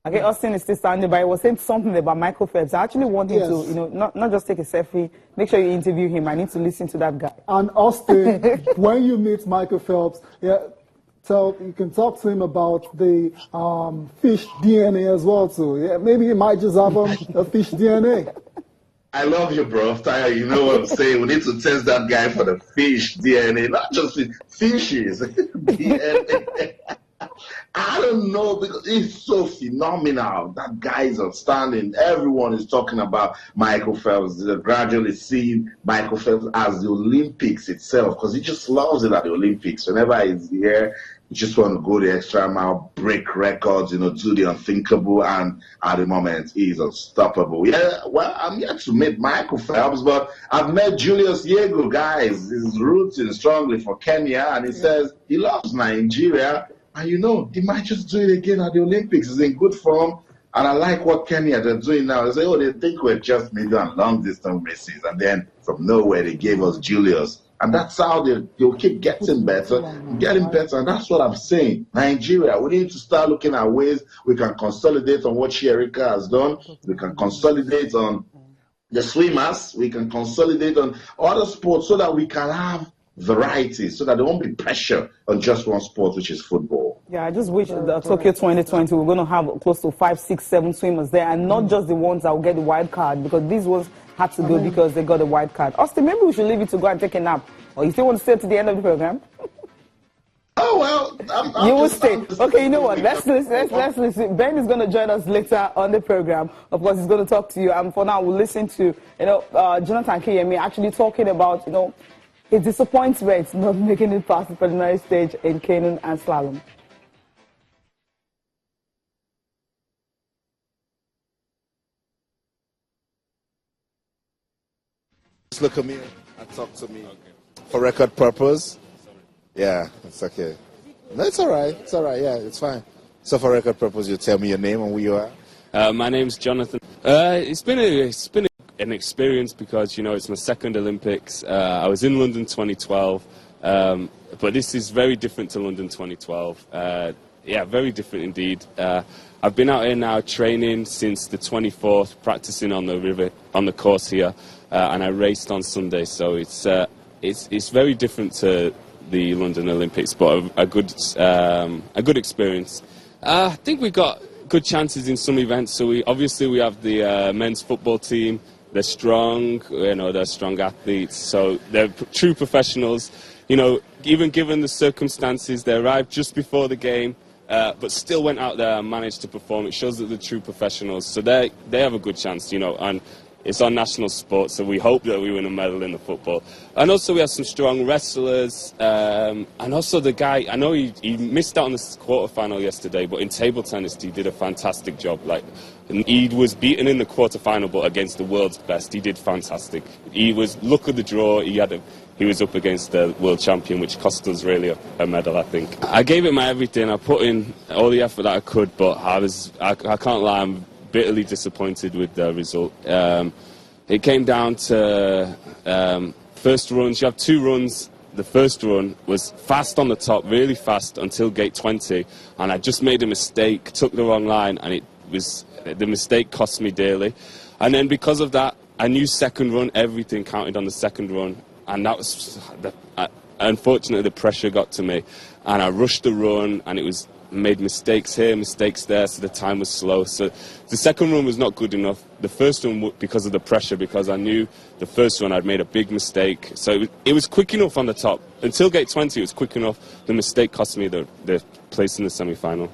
Okay, Austin is still standing by. He was saying something about Michael Phelps. I actually want him to, not just take a selfie. Make sure you interview him. I need to listen to that guy. And Austin, when you meet Michael Phelps, so you can talk to him about the fish DNA as well too. Yeah, maybe he might just have a fish DNA. I love you, bro. Tyler, you know what I'm saying? We need to test that guy for the fish DNA, not just fishes. DNA. I don't know, because it's so phenomenal. That guy is outstanding. Everyone is talking about Michael Phelps. They're gradually seeing Michael Phelps as the Olympics itself, because he just loves it at the Olympics. Whenever he's here, he just want to go the extra mile, break records, do the unthinkable, and at the moment, he's unstoppable. Yeah, well, I'm yet to meet Michael Phelps, but I've met Julius Yego, guys. He's rooting strongly for Kenya, and he says he loves Nigeria. And he might just do it again at the Olympics. He's in good form. And I like what Kenya they're doing now. They say, they think we're just maybe on long-distance races. And then from nowhere, they gave us Julius. And that's how they'll keep getting better. And that's what I'm saying. Nigeria, we need to start looking at ways we can consolidate on what Sherika has done. We can consolidate on the swimmers. We can consolidate on other sports so that we can have variety, so that there won't be pressure on just one sport, which is football. Yeah, I just wish the Tokyo 2020 we're going to have close to 5, 6, 7 swimmers there, and not just the ones that will get the wild card, because these ones had to go because they got the wild card. Austin, maybe we should leave you to go and take a nap, or you still want to stay to the end of the program? Oh, well, you will stay. Okay, you know what? Let's listen. Ben is going to join us later on the program. Of course, he's going to talk to you. And for now, we'll listen to Jonathan Akinyemi actually talking about his disappointment not making it past the preliminary stage in canoe and slalom. Just look at me and talk to me. Okay. For record purpose? Yeah, it's okay. No, it's all right. It's all right. Yeah, it's fine. So for record purpose, you tell me your name and who you are. My name's Jonathan. It's been an experience because it's my second Olympics. I was in London 2012, but this is very different to London 2012. Yeah, very different indeed. I've been out here now training since the 24th, practicing on the river, on the course here, and I raced on Sunday. So it's very different to the London Olympics, but a good experience. I think we got good chances in some events. So we have the men's football team. They're strong, they're strong athletes, so they're true professionals. Even given the circumstances, they arrived just before the game, but still went out there and managed to perform. It shows that they're true professionals, so they have a good chance, and it's our national sport, so we hope that we win a medal in the football. And also we have some strong wrestlers, and also the guy, I know he missed out on the quarter-final yesterday, but in table tennis he did a fantastic job. He was beaten in the quarter-final, but against the world's best. He did fantastic. He was, look at the draw, he was up against the world champion, which cost us really a medal, I think. I gave it my everything. I put in all the effort that I could, but I can't lie, I'm bitterly disappointed with the result. It came down to first runs. You have 2 runs. The first run was fast on the top, really fast until gate 20, and I just made a mistake, took the wrong line, and the mistake cost me dearly. And then because of that, I knew second run, everything counted on the second run, and that was unfortunately the pressure got to me, and I rushed the run, and made mistakes here, mistakes there, so the time was slow. So the second run was not good enough. The first one, because of the pressure, because I knew the first one I'd made a big mistake. So it was quick enough on the top. Until gate 20, it was quick enough. The mistake cost me the place in the semi-final.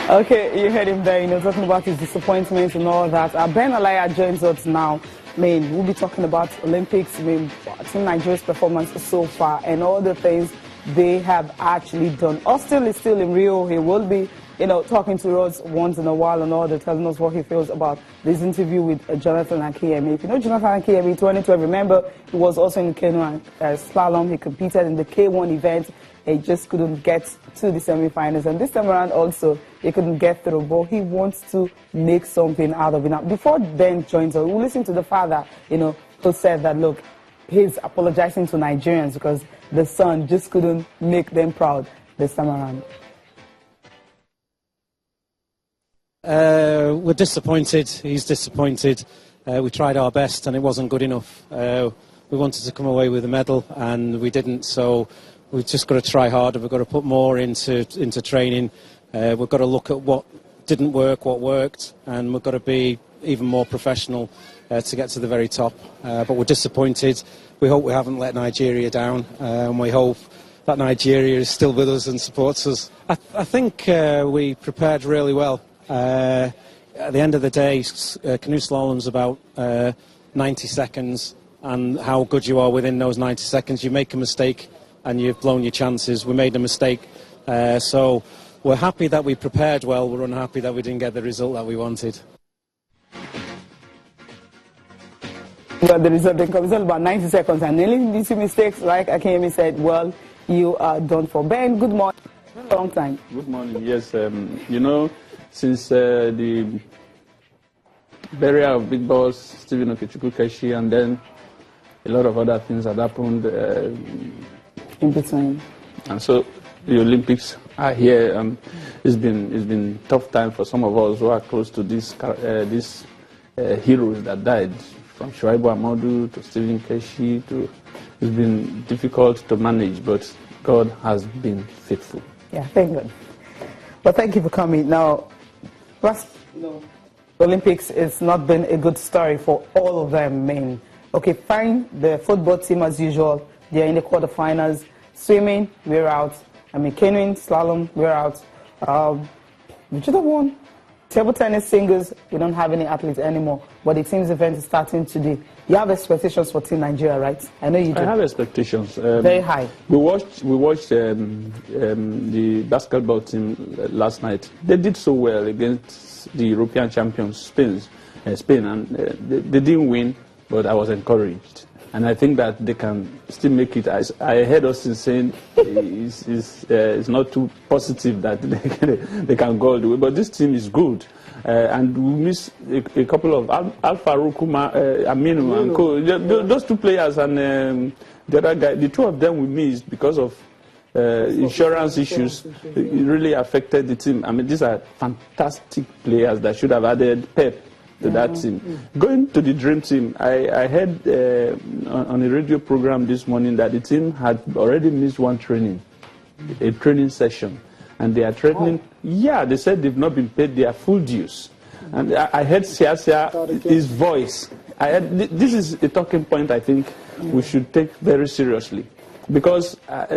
Okay, you heard him there, talking about his disappointments and all that. Ben Alaya joins us now. We'll be talking about Olympics, Team Nigeria's performance so far and all the things they have actually done. Austin is still in Rio. He will be, talking to us once in a while and all that, telling us what he feels about this interview with Jonathan Akinyemi. If you know Jonathan Akinyemi, 2012, remember, he was also in the canoe and slalom. He competed in the K1 event. He just couldn't get to the semi-finals, and this time around also he couldn't get through, but he wants to make something out of it. Now, before Ben joins us, we'll listen to the father, who said that, look, he's apologizing to Nigerians because the son just couldn't make them proud this time around. We're disappointed. He's disappointed. We tried our best and it wasn't good enough. We wanted to come away with a medal and we didn't, so we've just got to try harder. We've got to put more into training. We've got to look at what didn't work, what worked, and we've got to be even more professional to get to the very top. But we're disappointed. We hope we haven't let Nigeria down, and we hope that Nigeria is still with us and supports us. I think we prepared really well. At the end of the day, canoe slalom's about 90 seconds, and how good you are within those 90 seconds. You make a mistake and you've blown your chances. We made a mistake, so we're happy that we prepared well. We're unhappy that we didn't get the result that we wanted. But the result then comes, it's all about 90 seconds, and nearly these mistakes, like Akinyemi said, well, you are done for. Ben, good morning. Long time. Good morning. Yes, you know, since the burial of Big Boss, Stephen Okechukwu, and then a lot of other things had happened in between. And so the Olympics are here, and it's been tough time for some of us who are close to these heroes that died, from Shuaibu Amadu to Stephen Keshi. It's been difficult to manage, but God has been faithful. Yeah, thank God. But thank you for coming. Now, Olympics has not been a good story for all of them, men. Okay, fine, the football team as usual, they're in the quarterfinals. Swimming, we're out. I mean, canoeing, slalom, we're out. Which other one? Table tennis, singles, we don't have any athletes anymore. But the team's event is starting today. You have expectations for Team Nigeria, right? I know you do. I have expectations. Very high. We watched the basketball team last night. They did so well against the European champions, Spain, and they didn't win, but I was encouraged. And I think that they can still make it. I heard Austin saying it's not too positive that they can go all the way, but this team is good. And we miss a couple of Al-Farouk, Aminu, and Co. Those two players and the other guy, the two of them we missed because of insurance issues. It really affected the team. I mean, these are fantastic players that should have added pep to that team. Going to the dream team, I heard on a radio program this morning that the team had already missed one training, a training session. And they are threatening, yeah, they said they've not been paid their full dues. And I heard his voice. This is a talking point I think we should take very seriously. Because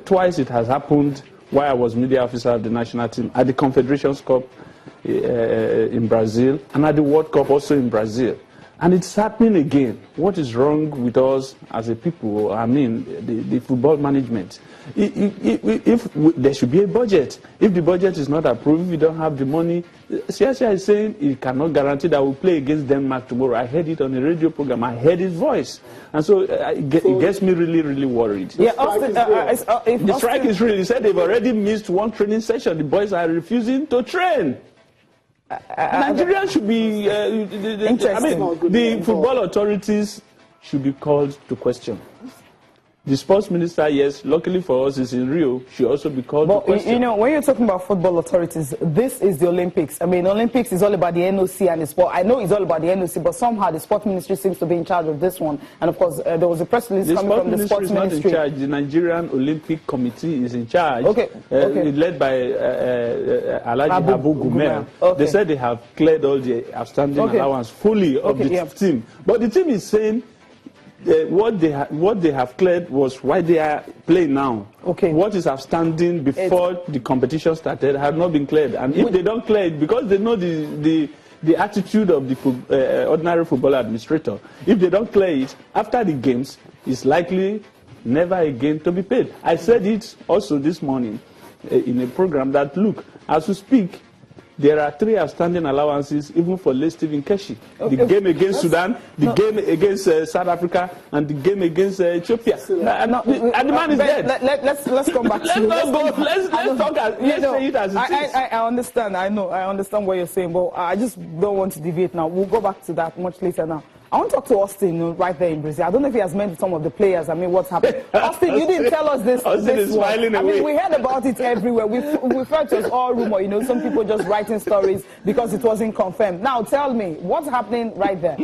twice it has happened while I was media officer of the national team, at the Confederations Cup in Brazil, and at the World Cup also in Brazil. And it's happening again. What is wrong with us as a people? I mean, the football management. If there should be a budget. If the budget is not approved, if we don't have the money, CSI is saying he cannot guarantee that we'll play against Denmark tomorrow. I heard it on a radio program. I heard his voice. And so it gets me really, really worried. Yeah, the strike is real. He said they've already missed one training session. The boys are refusing to train. Nigeria should be, the football authorities should be called to question. The sports minister, yes, luckily for us, is in Rio. She also be called to question. You know, when you're talking about football authorities, this is the Olympics. I mean, Olympics is all about the NOC and the sport. I know it's all about the NOC, but somehow the sports ministry seems to be in charge of this one. And of course, there was a press release coming from the sports ministry. The sport ministry is not in charge. The Nigerian Olympic Committee is in charge. Okay. Led by Alhaji Abu Gumel. Okay. They said they have cleared all the outstanding allowance fully of the team. But the team is saying what they have cleared was why they are playing now. Okay. What is outstanding before the competition started had not been cleared. And if they don't clear it, because they know the attitude of the ordinary football administrator, if they don't clear it, after the games, it's likely never again to be paid. I said it also this morning in a program that, look, as we speak, there are 3 outstanding allowances even for late Stephen Keshi. The game against Sudan, the game against South Africa, and the game against Ethiopia. And the man is dead. Let's come back to let's talk. Let's say it as it is. I understand. I understand what you're saying, but I just don't want to deviate now. We'll go back to that much later now. I want to talk to Austin right there in Brazil. I don't know if he has met some of the players. I mean, what's happened? Austin, you didn't tell us this. Austin is smiling away. I mean, we heard about it everywhere. We felt it was all rumor. You know, some people just writing stories because it wasn't confirmed. Now, tell me, what's happening right there?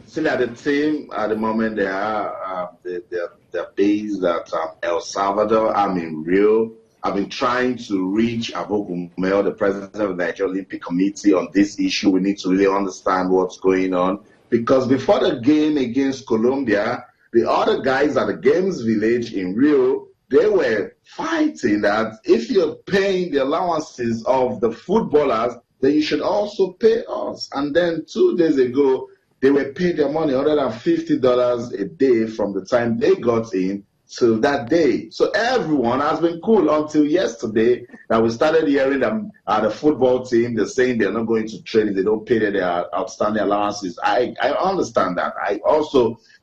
Still at the team at the moment, they are they're based at El Salvador. I'm in Rio. I've been trying to reach Abogumel, the president of the Nigeria Olympic Committee, on this issue. We need to really understand what's going on. Because before the game against Colombia, the other guys at the Games Village in Rio, they were fighting that if you're paying the allowances of the footballers, then you should also pay us. And then 2 days ago, they were paid their money, $150 a day from the time they got in till that day. So everyone has been cool until yesterday that we started hearing them the football team, they're saying they're not going to train if they don't pay their outstanding allowances. I understand that. I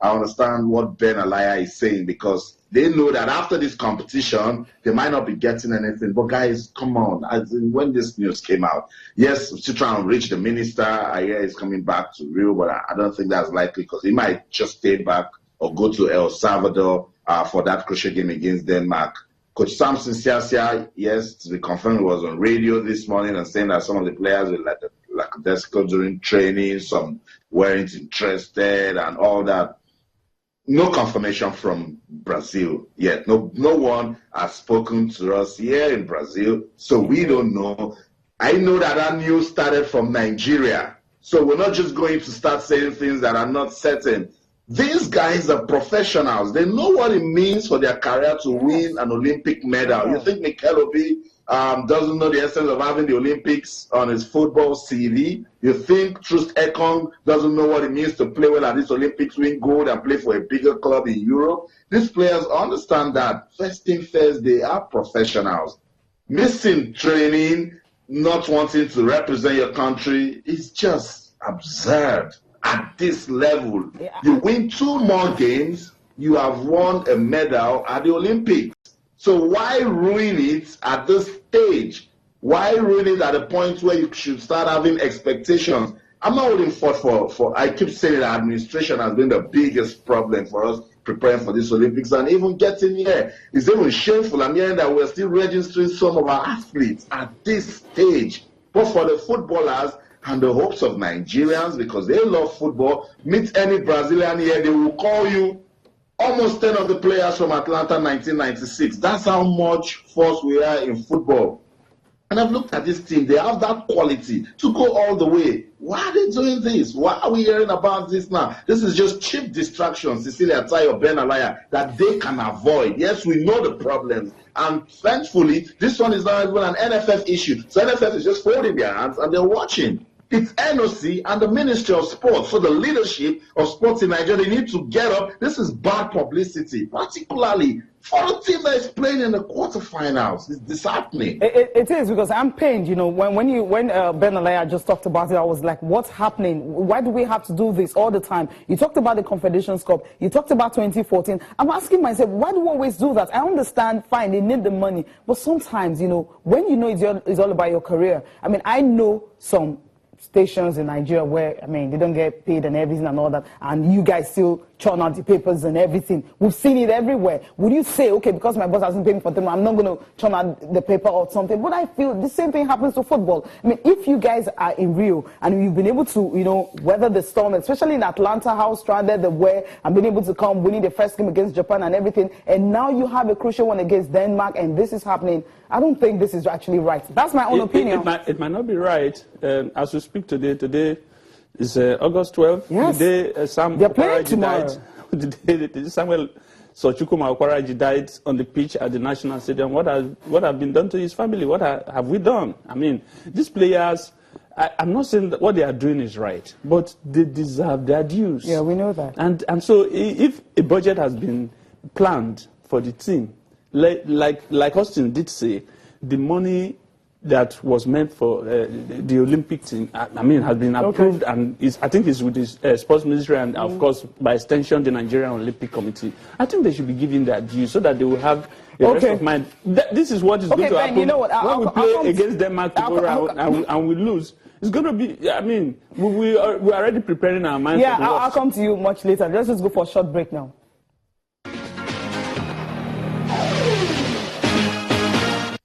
understand what Ben Alaya is saying, because they know that after this competition, they might not be getting anything. But guys, come on. When this news came out, yes, we're still trying to reach the minister. I hear he's coming back to Rio, but I don't think that's likely, because he might just stay back or go to El Salvador for that crucial game against Denmark. Coach Samson Siasia, yes, to be confirmed, was on radio this morning and saying that some of the players were lackadaisical during training, some weren't interested and all that. No confirmation from Brazil yet. No one has spoken to us here in Brazil, so we don't know. I know that news started from Nigeria, so we're not just going to start saying things that are not certain. These guys are professionals. They know what it means for their career to win an Olympic medal. You think Mikel Obi doesn't know the essence of having the Olympics on his football CV? You think Trust Ekong doesn't know what it means to play well at this Olympics, win gold, and play for a bigger club in Europe? These players understand that. First thing first, they are professionals. Missing training, not wanting to represent your country is just absurd. At this level, you win 2 more games, you have won a medal at the Olympics. So why ruin it at this stage? Why ruin it at a point where you should start having expectations? I'm not holding for I keep saying that administration has been the biggest problem for us preparing for this Olympics, and even getting here. It's even shameful. I'm hearing that we're still registering some of our athletes at this stage. But for the footballers and the hopes of Nigerians, because they love football, meet any Brazilian here, they will call you almost 10 of the players from Atlanta 1996. That's how much force we are in football. And I've looked at this team. They have that quality to go all the way. Why are they doing this? Why are we hearing about this now? This is just cheap distractions, Cecilia Tayo, Ben Alaya, that they can avoid. Yes, we know the problems. And thankfully, this one is not even an NFF issue. So NFF is just folding their hands and they're watching. It's NOC and the Ministry of Sports. So the leadership of sports in Nigeria, they need to get up. This is bad publicity, particularly for a team that is playing in the quarterfinals. It's disheartening. It is, because I'm pained. You know, when Ben Alaya just talked about it, I was like, what's happening? Why do we have to do this all the time? You talked about the Confederations Cup. You talked about 2014. I'm asking myself, why do we always do that? I understand, fine, they need the money. But sometimes, you know, when you know it's all about your career. I mean, I know some stations in Nigeria where, I mean, they don't get paid and everything and all that, and you guys still churn out the papers and everything. We've seen it everywhere. Would you say, okay, because my boss hasn't paid me for them, I'm not going to churn out the paper or something? But I feel the same thing happens to football. I mean, if you guys are in Rio and you've been able to, you know, weather the storm, especially in Atlanta, how stranded they were, and being able to come winning the first game against Japan and everything, and now you have a crucial one against Denmark, and this is happening, I don't think this is actually right. That's my own opinion. It might not be right. As we speak today is August 12th. Yes. The day they're playing tomorrow. The day Samuel Sochukwu Okwaraji died on the pitch at the National Stadium. What have been done to his family? What have we done? I mean, these players, I'm not saying that what they are doing is right, but they deserve their dues. Yeah, we know that. And so if a budget has been planned for the team, like Austin did say, the money that was meant for the Olympic team, I mean, has been approved, and I think it's with the sports ministry and, of course, by extension, the Nigerian Olympic Committee. I think they should be given that due so that they will have a rest of mind. This is what is going to happen. You know what? When we play against Denmark tomorrow and we lose. It's going to be, I mean, we're already preparing our minds. Yeah, I'll come to you much later. Let's just go for a short break now.